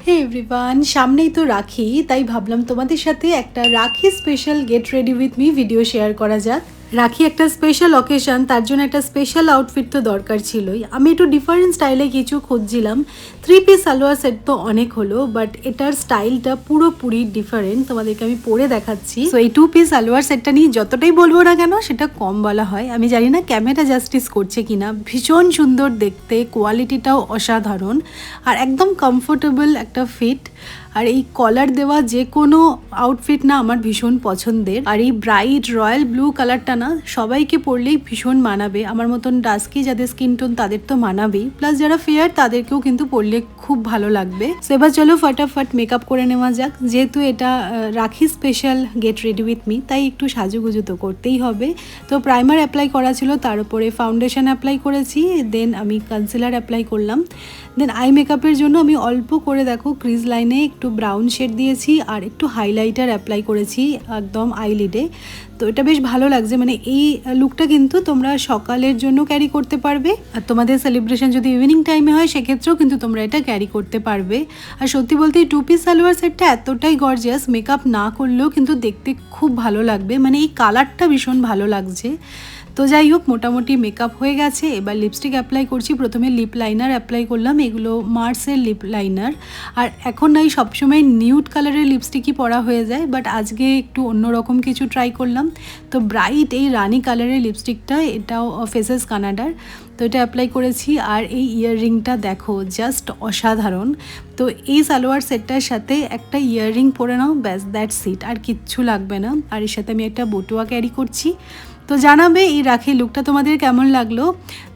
হে everyone, সামনেই তো রাখি, তাই ভাবলাম তোমাদের সাথে একটা রাখি special get ready with me video share করা যাক। রাখি একটা স্পেশাল অকেশন, তার জন্য একটা স্পেশাল আউটফিট তো দরকার ছিলই। আমি একটু ডিফারেন্ট স্টাইলে কিছু খুঁজছিলাম। 3 পিস সালোয়ার সেট তো অনেক হলো, বাট এটার স্টাইলটা পুরোপুরি ডিফারেন্ট। তোমাদেরকে আমি পরে দেখাচ্ছি। তো এই 2 পিস সালোয়ার সেটটা নিয়ে যতটাই বলবো না কেন, সেটা কম বলা হয়। আমি জানি না ক্যামেরা জাস্টিস করছে কিনা। ভীষণ সুন্দর দেখতে, কোয়ালিটিটাও অসাধারণ, আর একদম কমফোর্টেবল একটা ফিট। আর এই কলার দেওয়া যে কোনো আউটফিট না আমার ভীষণ পছন্দের। আর এই ব্রাইট রয়্যাল ব্লু কালারটা না সবাইকে পরলেই ভীষণ মানাবে। আমার মতন ডাস্কি যাদের স্কিন টোন তাদের তো মানাবেই, প্লাস যারা ফেয়ার তাদেরকেও কিন্তু পরলে খুব ভালো লাগবে। সো এবার চলো ফটাফট মেকআপ করে নেওয়া যাক। যেহেতু এটা রাখি special get ready with me, তাই একটু সাজুগুজু তো করতেই হবে। তো প্রাইমার অ্যাপ্লাই করা ছিল, তার উপরে ফাউন্ডেশন অ্যাপ্লাই করেছি, দেন আমি কনসিলার অ্যাপ্লাই করলাম। দেন আই মেকআপের জন্য আমি অল্প করে দেখো ক্রিজ লাইনে একটু ব্রাউন শেড দিয়েছি, আর একটু হাইলাইটার অ্যাপ্লাই করেছি একদম আইলিডে। তো এটা বেশ ভালো লাগছে। মানে এই লুকটা কিন্তু তোমরা সকালের জন্য ক্যারি করতে পারবে, আর তোমাদের সেলিব্রেশন যদি ইভিনিং টাইমে হয় সেক্ষেত্রেও কিন্তু তোমরা এটা ক্যারি করতে পারবে। আর সত্যি বলতে এই 2 পিস সালোয়ার সেটটা এতটাই গর্জিয়াস, মেকআপ না করলেও কিন্তু দেখতে খুব ভালো লাগবে। মানে এই কালারটা ভীষণ ভালো লাগছে। তো যাই হোক, মোটামুটি মেকআপ হয়ে গেছে। এবার লিপস্টিক অ্যাপ্লাই করছি। প্রথমে লিপ লাইনার অ্যাপ্লাই করলাম, এগুলো মার্সের লিপ লাইনার। আর এখন নাই সবসময় নিউড কালারের লিপস্টিকই পরা হয়ে যায়, বাট আজকে একটু অন্যরকম কিছু ট্রাই করলাম। তো ব্রাইট এই রানি কালারের লিপস্টিকটা, এটাও ফেসেস কানাডার। তো এটা অ্যাপ্লাই করেছি। আর এই ইয়াররিংটা দেখো, জাস্ট অসাধারণ। তো এই সালোয়ার সেটটার সাথে একটা ইয়াররিং পরে নাও, ব্যাস দ্যাটস ইট, আর কিচ্ছু লাগবে না। আর এর সাথে আমি একটা বটুয়া ক্যারি করছি। তো জানাবে এই রাখি লুকটা তোমাদের কেমন লাগলো।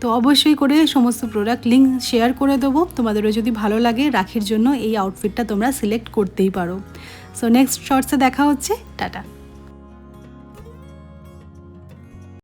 তো অবশ্যই করে সমস্ত প্রোডাক্ট লিঙ্ক শেয়ার করে দেবো। তোমাদেরও যদি ভালো লাগে রাখির জন্য এই আউটফিটটা তোমরা সিলেক্ট করতেই পারো। সো নেক্সট শর্টসে দেখা হচ্ছে। টাটা।